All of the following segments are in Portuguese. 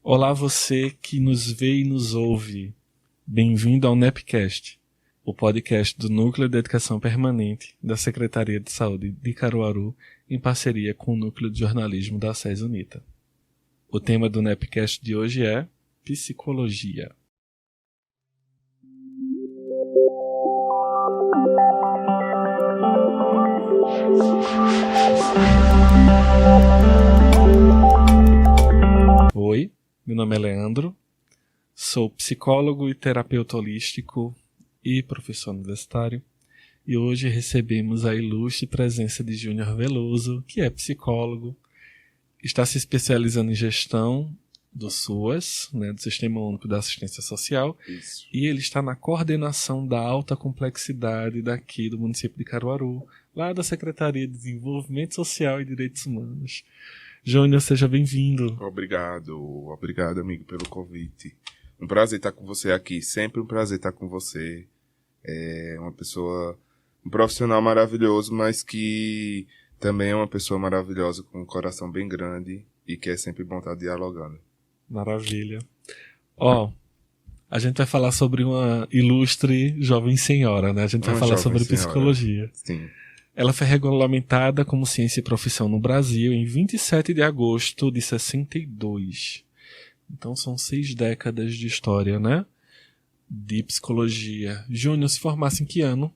Olá você que nos vê e nos ouve. Bem-vindo ao NEPcast, o podcast do Núcleo de Educação Permanente da Secretaria de Saúde de Caruaru, em parceria com o Núcleo de Jornalismo da SES UNITA. O tema do NEPcast de hoje é Psicologia. Oi, meu nome é Leandro, sou psicólogo e terapeuta holístico e professor universitário, e hoje recebemos a ilustre presença de Júnior Veloso, que é psicólogo, está se especializando em gestão do SUAS, do Sistema Único da Assistência Social. Isso. E ele está na coordenação da alta complexidade daqui do município de Caruaru, lá da Secretaria de Desenvolvimento Social e Direitos Humanos. Júnior, seja bem-vindo. Obrigado, amigo, pelo convite. Um prazer estar com você aqui, sempre um prazer estar com você. É uma pessoa, um profissional maravilhoso, mas que também é uma pessoa maravilhosa, com um coração bem grande e que é sempre bom estar dialogando. Maravilha. A gente vai falar sobre uma ilustre jovem senhora, né? A gente vai falar sobre psicologia. Sim. Ela foi regulamentada como ciência e profissão no Brasil em 27 de agosto de 62. Então são 6 décadas de história, né? De psicologia. Júnior, se formasse em que ano?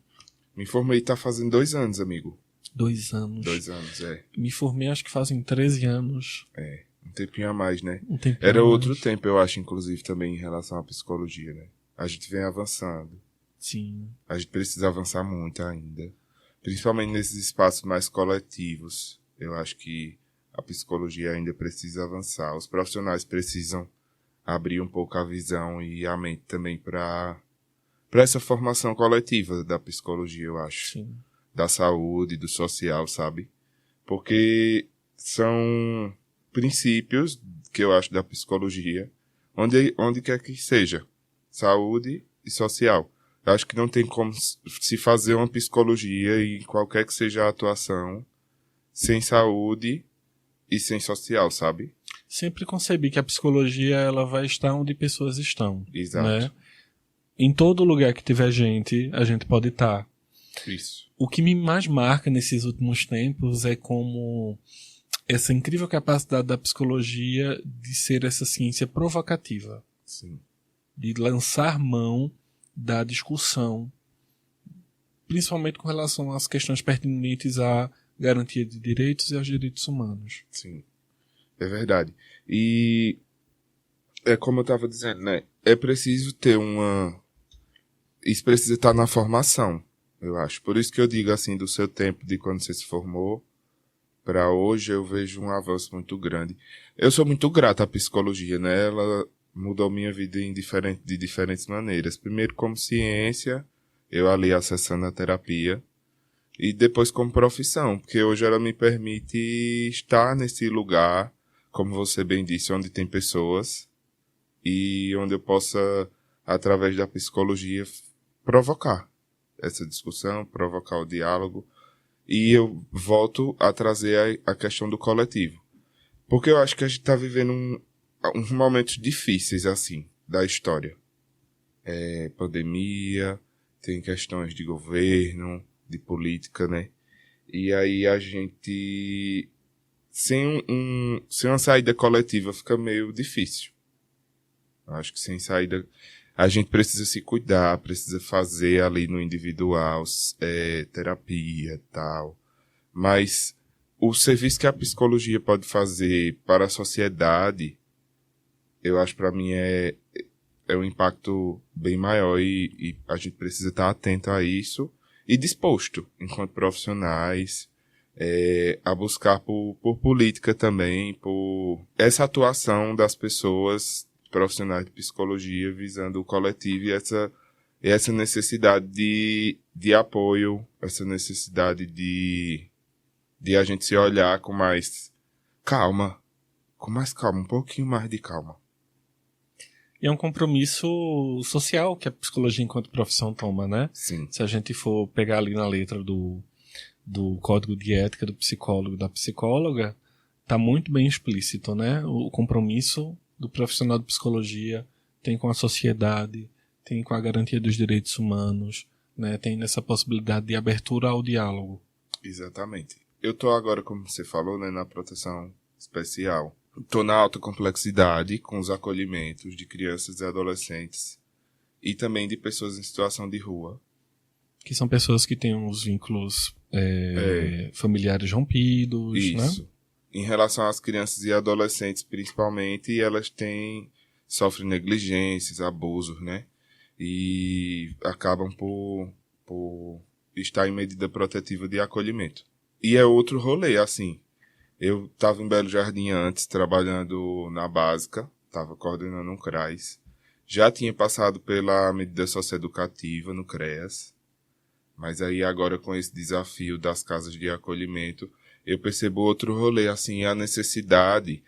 Me formei, tá fazendo 2 anos, amigo. 2 anos. 2 anos, é. Me formei, acho que fazem 13 anos. É, um tempinho a mais, né? Um tempinho Era a mais. outro tempo, eu acho, inclusive, também em relação à psicologia, né? A gente vem avançando. Sim. A gente precisa avançar muito ainda. Principalmente nesses espaços mais coletivos. Eu acho que a psicologia ainda precisa avançar. Os profissionais precisam abrir um pouco a visão e a mente também para essa formação coletiva da psicologia, eu acho. Sim. Da saúde, do social, sabe? Porque são princípios que eu acho da psicologia, onde quer que seja, saúde e social. Eu acho que não tem como se fazer uma psicologia em qualquer que seja a atuação sem saúde e sem social, sabe? Sempre concebi que a psicologia ela vai estar onde pessoas estão. Exato. Né? Em todo lugar que tiver gente, a gente pode estar. Isso. O que me mais marca nesses últimos tempos é como essa incrível capacidade da psicologia de ser essa ciência provocativa. Sim. De lançar mão da discussão, principalmente com relação às questões pertinentes à garantia de direitos e aos direitos humanos. Sim, é verdade. E é como eu estava dizendo, né? É preciso ter isso precisa estar na formação, eu acho. Por isso que eu digo assim, do seu tempo, de quando você se formou, para hoje eu vejo um avanço muito grande. Eu sou muito grato à psicologia, né? Ela mudou minha vida de diferentes maneiras. Primeiro como ciência, eu ali acessando a terapia, e depois como profissão, porque hoje ela me permite estar nesse lugar, como você bem disse, onde tem pessoas, e onde eu possa, através da psicologia, provocar essa discussão, provocar o diálogo, e eu volto a trazer a questão do coletivo. Porque eu acho que a gente está vivendo uns momentos difíceis, assim, da história. Pandemia, tem questões de governo, de política, né? E aí a gente, sem uma saída coletiva, fica meio difícil. Eu acho que sem saída, a gente precisa se cuidar, precisa fazer ali no individual, terapia e tal. Mas o serviço que a psicologia pode fazer para a sociedade, eu acho para mim é um impacto bem maior e a gente precisa estar atento a isso e disposto, enquanto profissionais, a buscar por política também, por essa atuação das pessoas profissionais de psicologia visando o coletivo e essa necessidade de apoio, essa necessidade de a gente se olhar com mais calma, um pouquinho mais de calma. E é um compromisso social que a psicologia enquanto profissão toma, né? Sim. Se a gente for pegar ali na letra do código de ética do psicólogo e da psicóloga, tá muito bem explícito, né? O compromisso do profissional de psicologia tem com a sociedade, tem com a garantia dos direitos humanos, né? Tem nessa possibilidade de abertura ao diálogo. Exatamente. Eu tô agora, como você falou, né, na proteção especial. Tô na alta complexidade com os acolhimentos de crianças e adolescentes e também de pessoas em situação de rua. Que são pessoas que têm os vínculos familiares rompidos, Isso. né? Em relação às crianças e adolescentes, principalmente, elas sofrem negligências, abusos, né? E acabam por estar em medida protetiva de acolhimento. E é outro rolê, assim. Eu estava em Belo Jardim antes, trabalhando na básica, estava coordenando um CRAS. Já tinha passado pela medida socioeducativa no CREAS, mas aí agora com esse desafio das casas de acolhimento, eu percebo outro rolê, assim, a necessidade.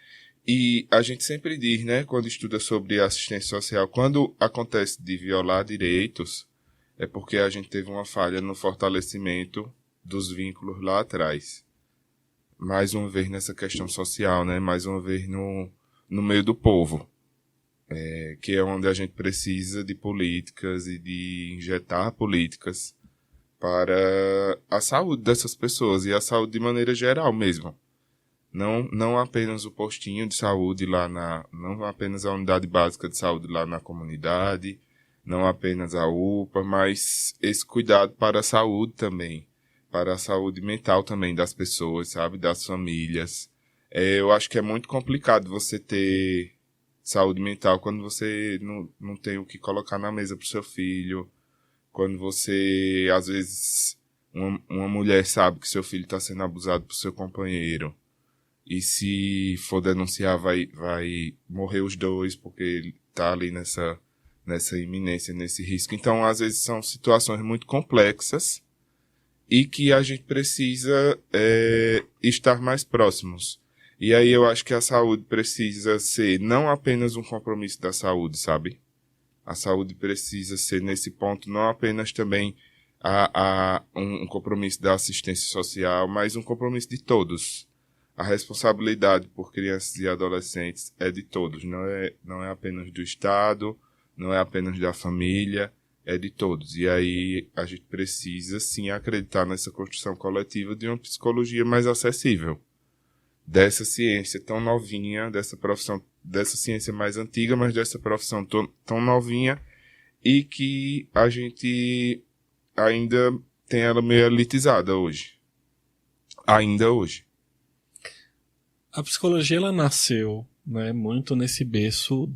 E a gente sempre diz, né, quando estuda sobre assistência social, quando acontece de violar direitos, é porque a gente teve uma falha no fortalecimento dos vínculos lá atrás. Mais uma vez nessa questão social, né? Mais uma vez no meio do povo. Que é onde a gente precisa de políticas e de injetar políticas para a saúde dessas pessoas e a saúde de maneira geral mesmo. Não apenas o postinho de saúde não apenas a unidade básica de saúde lá na comunidade, não apenas a UPA, mas esse cuidado para a saúde também. Para a saúde mental também das pessoas, sabe? Das famílias. Eu acho que é muito complicado você ter saúde mental quando você não tem o que colocar na mesa pro seu filho. Quando você, às vezes, uma mulher sabe que seu filho está sendo abusado por seu companheiro. E se for denunciar, vai morrer os dois, porque ele tá ali nessa iminência, nesse risco. Então, às vezes, são situações muito complexas e que a gente precisa estar mais próximos. E aí eu acho que a saúde precisa ser não apenas um compromisso da saúde, sabe? A saúde precisa ser, nesse ponto, não apenas também um compromisso da assistência social, mas um compromisso de todos. A responsabilidade por crianças e adolescentes é de todos, não é apenas do Estado, não é apenas da família, é de todos. E aí a gente precisa, sim, acreditar nessa construção coletiva de uma psicologia mais acessível. Dessa ciência tão novinha, dessa profissão, dessa ciência mais antiga, mas dessa profissão tão novinha e que a gente ainda tem ela meio elitizada hoje. Ainda hoje. A psicologia, ela nasceu, né, muito nesse berço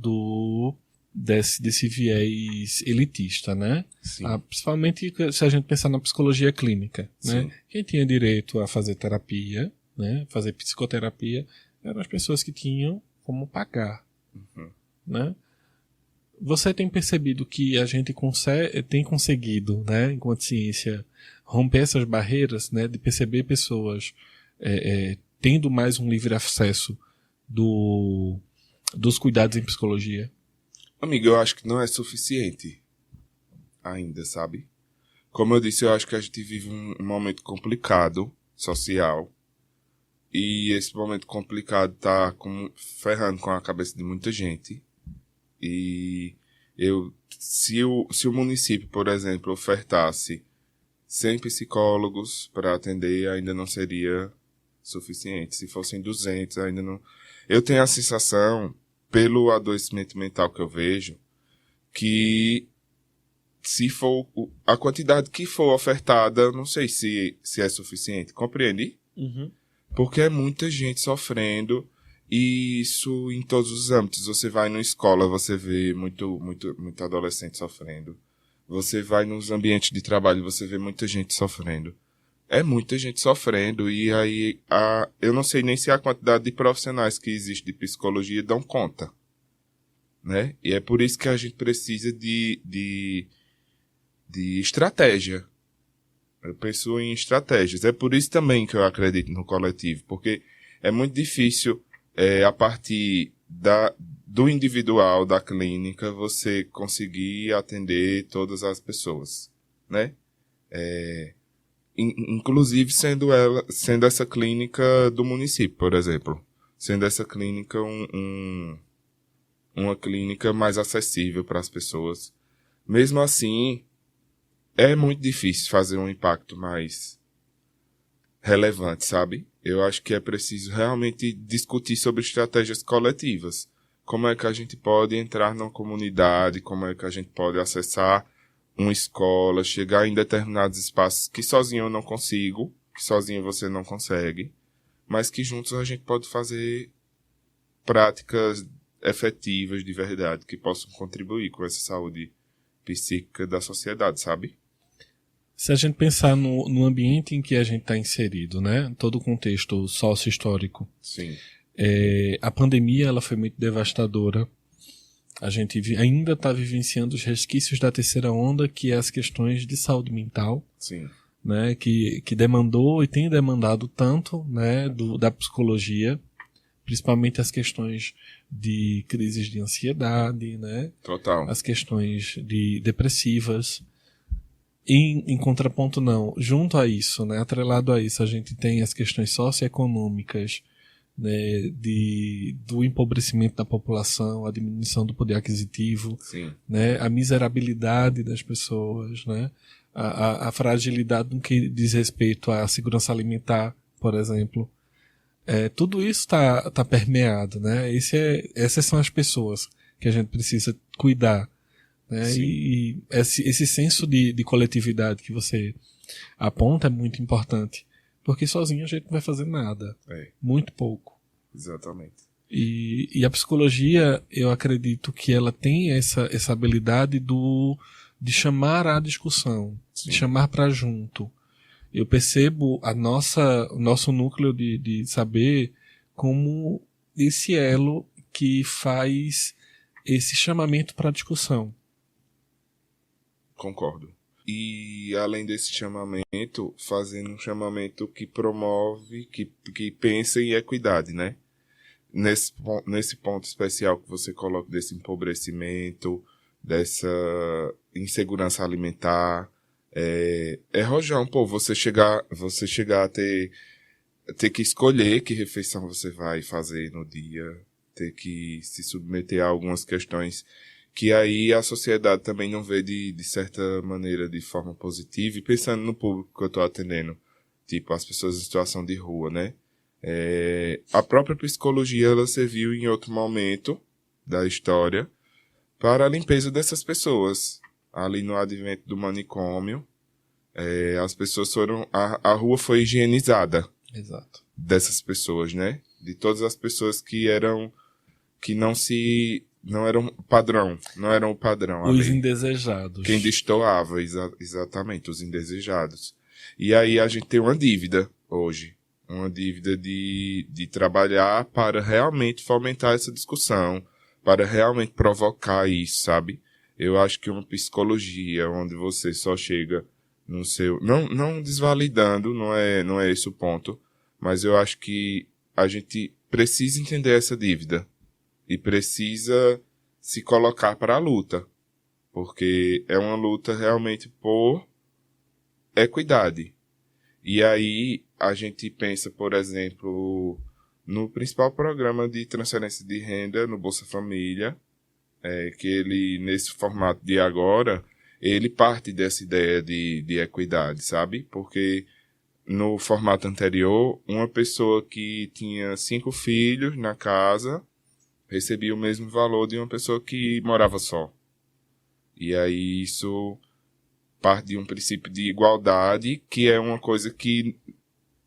desse viés elitista, né? Sim. Principalmente se a gente pensar na psicologia clínica, né? Quem tinha direito a fazer terapia, né, fazer psicoterapia, eram as pessoas que tinham como pagar, né? Você tem percebido que a gente tem conseguido, né, enquanto ciência, romper essas barreiras, né, de perceber pessoas tendo mais um livre acesso dos cuidados em psicologia? Amigo, eu acho que não é suficiente ainda, sabe? Como eu disse, eu acho que a gente vive um momento complicado, social, e esse momento complicado tá ferrando com a cabeça de muita gente. E se o município, por exemplo, ofertasse 100 psicólogos para atender, ainda não seria suficiente. Se fossem 200, ainda não... Eu tenho a sensação, pelo adoecimento mental que eu vejo, que se for a quantidade que for ofertada, não sei se é suficiente. Compreende? Uhum. Porque é muita gente sofrendo, e isso em todos os âmbitos. Você vai numa escola, você vê muito adolescente sofrendo. Você vai nos ambientes de trabalho, você vê muita gente sofrendo. É muita gente sofrendo, e aí eu não sei nem se a quantidade de profissionais que existe de psicologia dão conta, né? E é por isso que a gente precisa de estratégia. Eu penso em estratégias. É por isso também que eu acredito no coletivo, porque é muito difícil, a partir do individual, da clínica, você conseguir atender todas as pessoas, né? Inclusive sendo essa clínica do município, por exemplo. Sendo essa clínica uma clínica mais acessível para as pessoas. Mesmo assim, é muito difícil fazer um impacto mais relevante, sabe? Eu acho que é preciso realmente discutir sobre estratégias coletivas. Como é que a gente pode entrar numa comunidade, como é que a gente pode acessar uma escola, chegar em determinados espaços que sozinho eu não consigo, que sozinho você não consegue, mas que juntos a gente pode fazer práticas efetivas de verdade, que possam contribuir com essa saúde psíquica da sociedade, sabe? Se a gente pensar no ambiente em que a gente está inserido, né? Todo o contexto sócio-histórico. Sim. A pandemia ela foi muito devastadora. A gente ainda está vivenciando os resquícios da terceira onda, que é as questões de saúde mental. Sim. Né? Que demandou e tem demandado tanto, né? Da psicologia, principalmente as questões de crises de ansiedade, né? Total. As questões de depressivas. Em contraponto, não. Junto a isso, né? Atrelado a isso, a gente tem as questões socioeconômicas, né? Do empobrecimento da população, a diminuição do poder aquisitivo, Sim. né? A miserabilidade das pessoas, né? A fragilidade no que diz respeito à segurança alimentar, por exemplo. Tudo isso está permeado, né? Essas são as pessoas que a gente precisa cuidar, né? E esse senso de coletividade que você aponta é muito importante, porque sozinho a gente não vai fazer nada, muito pouco. Exatamente. E a psicologia, eu acredito que ela tem essa habilidade de chamar à discussão, Sim. de chamar para junto. Eu percebo o nosso núcleo de saber como esse elo que faz esse chamamento para discussão. Concordo. E além desse chamamento, fazendo um chamamento que promove, que pensa em equidade, né? Nesse ponto especial que você coloca desse empobrecimento, dessa insegurança alimentar, rojão, pô, você chegar a ter que escolher que refeição você vai fazer no dia, ter que se submeter a algumas questões que aí a sociedade também não vê de certa maneira, de forma positiva, e pensando no público que eu tô atendendo, tipo as pessoas em situação de rua, né? A própria psicologia, ela serviu em outro momento da história para a limpeza dessas pessoas. Ali no advento do manicômio, as pessoas foram... A rua foi higienizada. Exato. Dessas pessoas, né? De todas as pessoas que não eram padrão, não eram o padrão. Os ali. indesejados. Quem destoava, exatamente, os indesejados. E aí a gente tem uma dívida hoje. Uma dívida de trabalhar para realmente fomentar essa discussão, para realmente provocar isso, sabe? Eu acho que uma psicologia onde você só chega no seu... Não desvalidando, não é esse o ponto, mas eu acho que a gente precisa entender essa dívida e precisa se colocar para a luta, porque é uma luta realmente por equidade. E aí a gente pensa, por exemplo, no principal programa de transferência de renda no Bolsa Família, que ele, nesse formato de agora, ele parte dessa ideia de equidade, sabe? Porque no formato anterior, uma pessoa que tinha 5 filhos na casa recebia o mesmo valor de uma pessoa que morava só. E aí isso parte de um princípio de igualdade, que é uma coisa que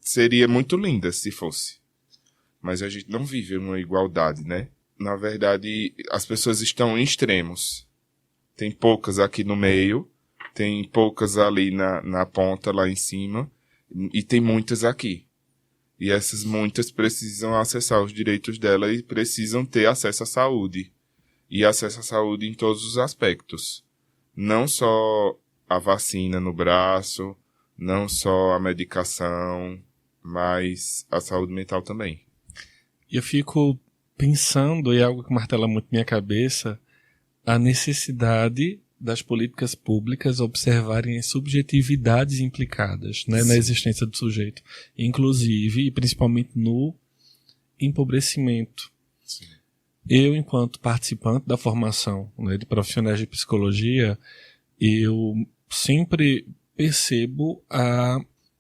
seria muito linda se fosse. Mas a gente não vive uma igualdade, né? Na verdade, as pessoas estão em extremos. Tem poucas aqui no meio, tem poucas ali na ponta, lá em cima, e tem muitas aqui. E essas muitas precisam acessar os direitos dela e precisam ter acesso à saúde. E acesso à saúde em todos os aspectos. Não só a vacina no braço, não só a medicação, mas a saúde mental também. Eu fico pensando, e é algo que martela muito minha cabeça, a necessidade das políticas públicas observarem as subjetividades implicadas, né, na existência do sujeito, inclusive e principalmente no empobrecimento. Sim. Eu, enquanto participante da formação, né, de profissionais de psicologia, eu sempre percebo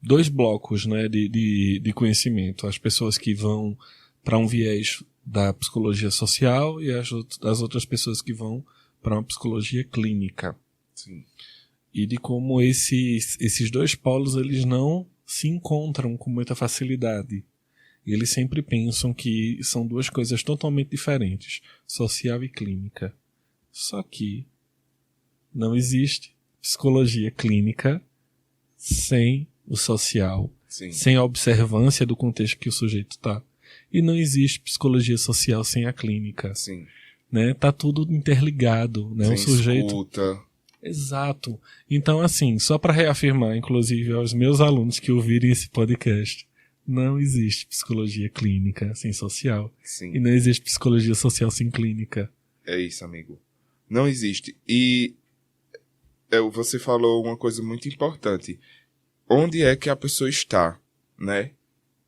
dois blocos, né, de conhecimento. As pessoas que vão para um viés da psicologia social e as outras pessoas que vão para uma psicologia clínica. Sim. E de como esses dois polos eles não se encontram com muita facilidade. E eles sempre pensam que são duas coisas totalmente diferentes, social e clínica. Só que não existe psicologia clínica sem o social, Sim. sem a observância do contexto que o sujeito está. E não existe psicologia social sem a clínica. Sim. Né? Tá tudo interligado, né? Sem O sujeito. escuta. Exato. Então, assim, só para reafirmar, inclusive aos meus alunos que ouvirem esse podcast, não existe psicologia clínica sem social. Sim. E não existe psicologia social sem clínica. É isso, amigo. Não existe. E você falou uma coisa muito importante. Onde é que a pessoa está, né?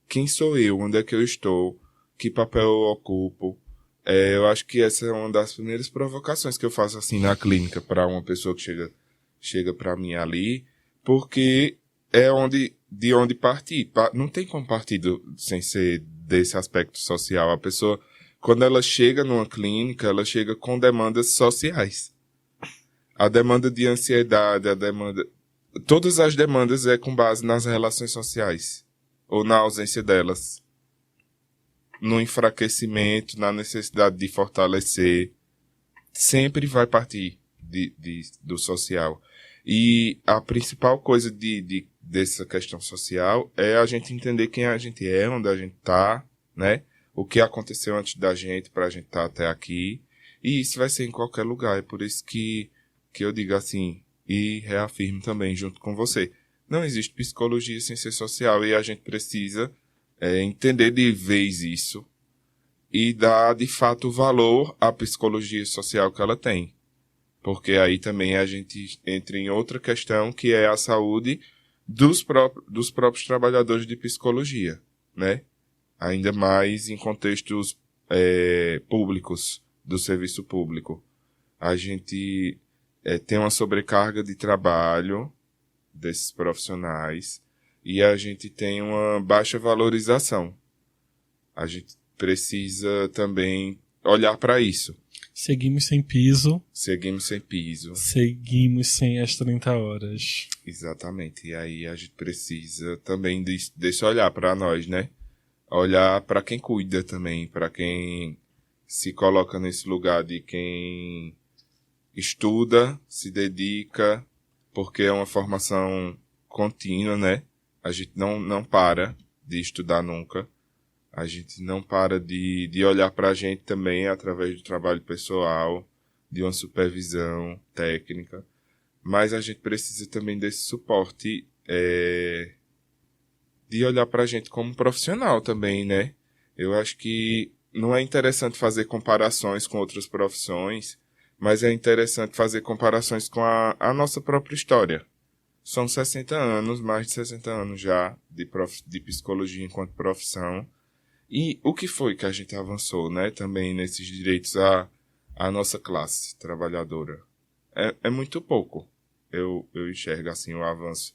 Quem sou eu? Onde é que eu estou? Que papel eu ocupo? Eu acho que essa é uma das primeiras provocações que eu faço assim na clínica para uma pessoa que chega para mim ali, porque é de onde partir. Não tem como partir sem ser desse aspecto social. A pessoa, quando ela chega numa clínica, ela chega com demandas sociais. A demanda de ansiedade, todas as demandas é com base nas relações sociais, ou na ausência delas. No enfraquecimento, na necessidade de fortalecer, sempre vai partir do social. E a principal coisa dessa questão social é a gente entender quem a gente é, onde a gente tá, né? O que aconteceu antes da gente pra gente estar até aqui. E isso vai ser em qualquer lugar. É por isso que eu digo assim, e reafirmo também junto com você. Não existe psicologia sem ser social e a gente precisa entender de vez isso e dar de fato valor à psicologia social que ela tem. Porque aí também a gente entra em outra questão que é a saúde dos próprios trabalhadores de psicologia, né? Ainda mais em contextos públicos, do serviço público. A gente tem uma sobrecarga de trabalho desses profissionais e a gente tem uma baixa valorização. A gente precisa também olhar para isso. Seguimos sem piso. Seguimos sem piso. Seguimos sem as 30 horas. Exatamente. E aí a gente precisa também desse olhar para nós, né? Olhar para quem cuida também, para quem se coloca nesse lugar de quem estuda, se dedica, porque é uma formação contínua, né? A gente não para de estudar nunca. A gente não para de olhar para a gente também através do trabalho pessoal, de uma supervisão técnica. Mas a gente precisa também desse suporte, de olhar para a gente como profissional também, né? Eu acho que não é interessante fazer comparações com outras profissões, mas é interessante fazer comparações com a nossa própria história. São 60 anos, mais de 60 anos já de psicologia enquanto profissão. E o que foi que a gente avançou, né? Também nesses direitos à nossa classe trabalhadora. É muito pouco. Eu enxergo assim o avanço.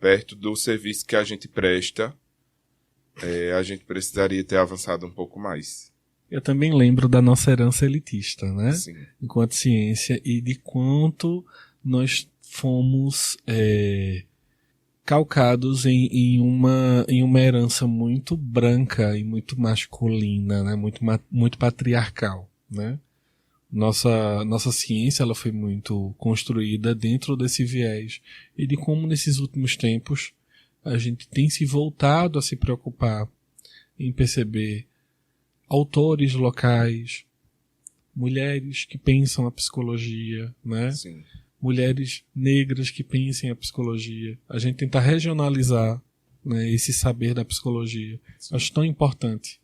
Perto do serviço que a gente presta, a gente precisaria ter avançado um pouco mais. Eu também lembro da nossa herança elitista, né? Sim. Enquanto ciência, e de quanto nós fomos calcados em uma herança muito branca e muito masculina, né? Muito patriarcal, né? Nossa ciência ela foi muito construída dentro desse viés e de como nesses últimos tempos a gente tem se voltado a se preocupar em perceber autores locais, mulheres que pensam a psicologia, né? Sim. Mulheres negras que pensem a psicologia. A gente tentar regionalizar, né, esse saber da psicologia. Sim. Acho tão importante.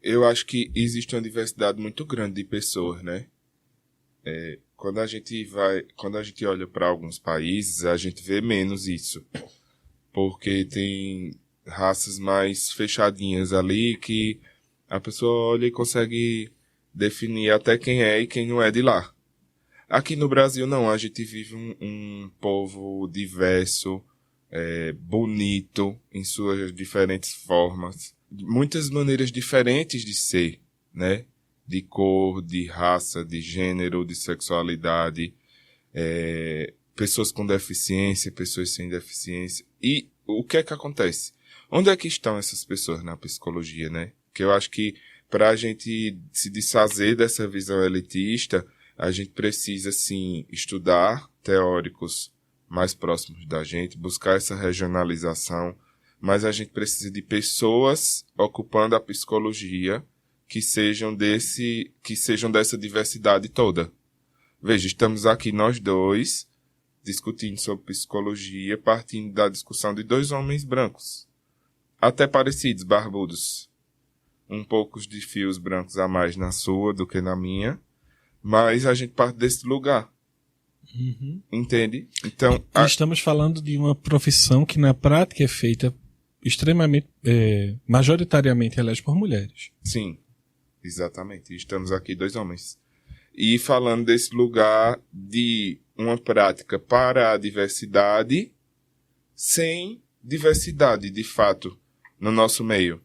Eu acho que existe uma diversidade muito grande de pessoas, né? Quando a gente olha para alguns países, a gente vê menos isso. Porque tem raças mais fechadinhas ali que A pessoa olha e consegue definir até quem é e quem não é de lá. Aqui no Brasil não, a gente vive um povo diverso, bonito em suas diferentes formas, muitas maneiras diferentes de ser, né? De cor, de raça, de gênero, de sexualidade, pessoas com deficiência, pessoas sem deficiência. E o que é que acontece? Onde é que estão essas pessoas na psicologia, né? Que eu acho que para a gente se desfazer dessa visão elitista, a gente precisa, sim, estudar teóricos mais próximos da gente, buscar essa regionalização, mas a gente precisa de pessoas ocupando a psicologia que sejam dessa diversidade toda. Veja, estamos aqui nós dois discutindo sobre psicologia, partindo da discussão de 2 homens brancos, até parecidos, barbudos, um pouco de fios brancos a mais na sua do que na minha, mas a gente parte desse lugar. Uhum. Entende? Então, estamos falando de uma profissão que na prática é feita extremamente, majoritariamente, aliás, por mulheres. Sim, exatamente. Estamos aqui 2 homens. E falando desse lugar de uma prática para a diversidade, sem diversidade, de fato, no nosso meio.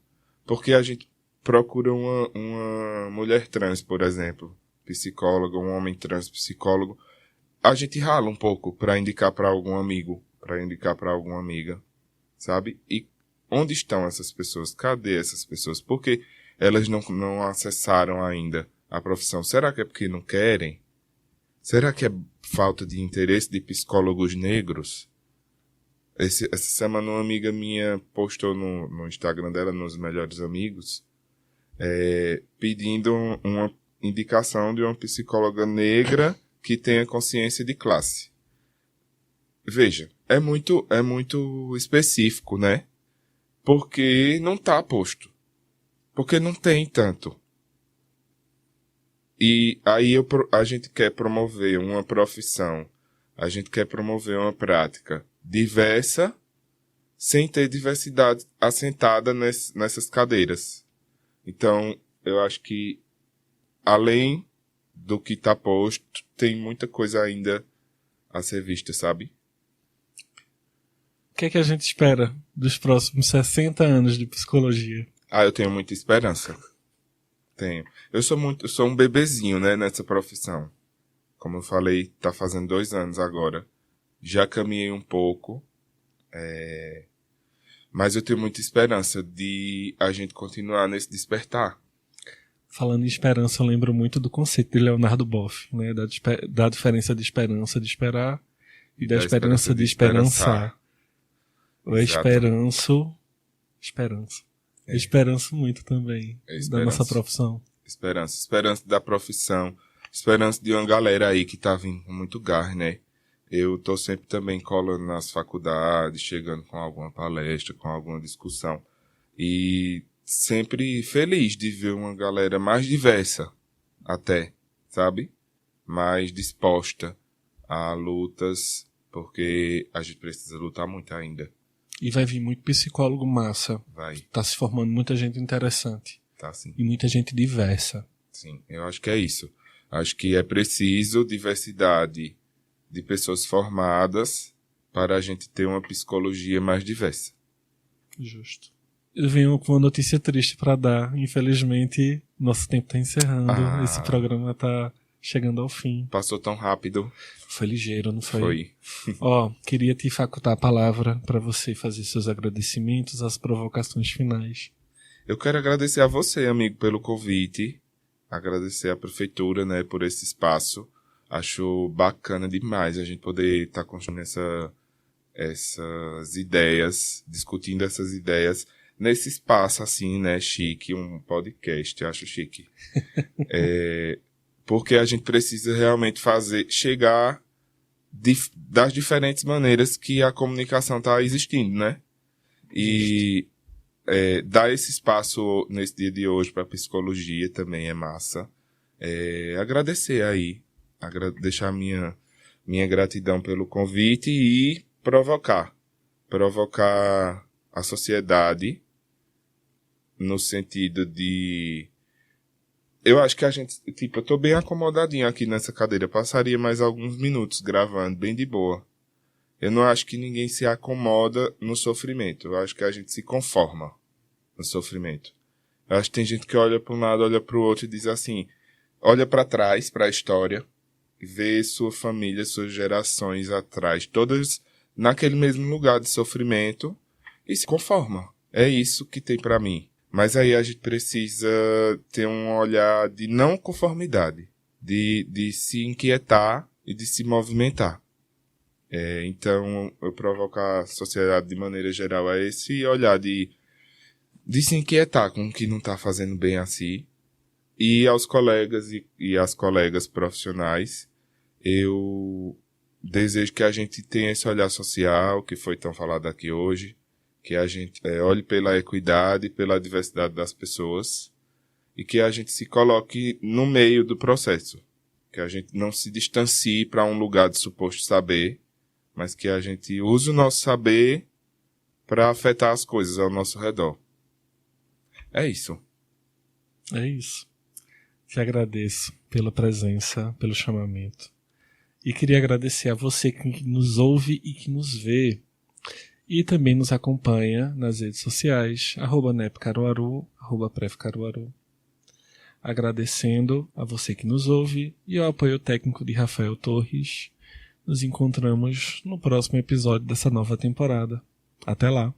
Porque a gente procura uma mulher trans, por exemplo, psicóloga, um homem trans psicólogo, a gente rala um pouco para indicar para algum amigo, para indicar para alguma amiga, sabe? E onde estão essas pessoas? Cadê essas pessoas? Porque elas não acessaram ainda a profissão. Será que é porque não querem? Será que é falta de interesse de psicólogos negros? Essa semana uma amiga minha postou no Instagram dela, nos Melhores Amigos, pedindo uma indicação de uma psicóloga negra que tenha consciência de classe. Veja, é muito específico, né? Porque não está posto. Porque não tem tanto. E aí a gente quer promover uma profissão, a gente quer promover uma prática diversa, sem ter diversidade assentada nessas cadeiras. Então, eu acho que, além do que está posto, tem muita coisa ainda a ser vista, sabe? O que é que a gente espera dos próximos 60 anos de psicologia? Eu tenho muita esperança. Tenho. Eu sou um bebezinho, né, nessa profissão. Como eu falei, tá fazendo 2 anos agora. Já caminhei um pouco, mas eu tenho muita esperança de a gente continuar nesse despertar. Falando em esperança, eu lembro muito do conceito de Leonardo Boff, né? Da diferença de esperança de esperar e da esperança de esperançar. Eu esperanço. Eu esperanço muito também da nossa profissão. Esperança da profissão. Esperança de uma galera aí que tá vindo com muito gás, né? Eu tô sempre também colando nas faculdades, chegando com alguma palestra, com alguma discussão. E sempre feliz de ver uma galera mais diversa, até, sabe? Mais disposta a lutas, porque a gente precisa lutar muito ainda. E vai vir muito psicólogo massa. Vai. Tá se formando muita gente interessante. Tá, sim. E muita gente diversa. Sim, eu acho que é isso. Acho que é preciso diversidade de pessoas formadas para a gente ter uma psicologia mais diversa. Justo. Eu venho com uma notícia triste para dar. Infelizmente, nosso tempo está encerrando. Esse programa está chegando ao fim. Passou tão rápido. Foi ligeiro, não foi? Foi. Queria te facultar a palavra para você fazer seus agradecimentos, as provocações finais. Eu quero agradecer a você, amigo, pelo convite. Agradecer à prefeitura, né, por esse espaço. Acho bacana demais a gente poder estar construindo essas ideias, discutindo essas ideias nesse espaço assim, né, chique, um podcast, acho chique. Porque a gente precisa realmente chegar das diferentes maneiras que a comunicação está existindo, né? E dar esse espaço nesse dia de hoje para psicologia também é massa. Agradecer aí, deixar minha gratidão pelo convite e provocar a sociedade no sentido de... Eu acho que a gente, tipo, eu tô bem acomodadinho aqui nessa cadeira, passaria mais alguns minutos gravando, bem de boa. Eu não acho que ninguém se acomoda no sofrimento, eu acho que a gente se conforma no sofrimento. Eu acho que tem gente que olha para um lado, olha para o outro e diz assim, olha para trás, para a história, e vê sua família, suas gerações atrás, todas naquele mesmo lugar de sofrimento, e se conforma. É isso que tem para mim. Mas aí a gente precisa ter um olhar de não conformidade, de se inquietar e de se movimentar. Então, eu provocar a sociedade de maneira geral a esse olhar de se inquietar com o que não está fazendo bem assim. E aos colegas e às colegas profissionais, eu desejo que a gente tenha esse olhar social, que foi tão falado aqui hoje, que a gente olhe pela equidade, pela diversidade das pessoas, e que a gente se coloque no meio do processo. Que a gente não se distancie para um lugar de suposto saber, mas que a gente use o nosso saber para afetar as coisas ao nosso redor. É isso. É isso. Te agradeço pela presença, pelo chamamento. E queria agradecer a você que nos ouve e que nos vê. E também nos acompanha nas redes sociais, @nepcaruaru, @prefcaruaru. Agradecendo a você que nos ouve e ao apoio técnico de Rafael Torres. Nos encontramos no próximo episódio dessa nova temporada. Até lá!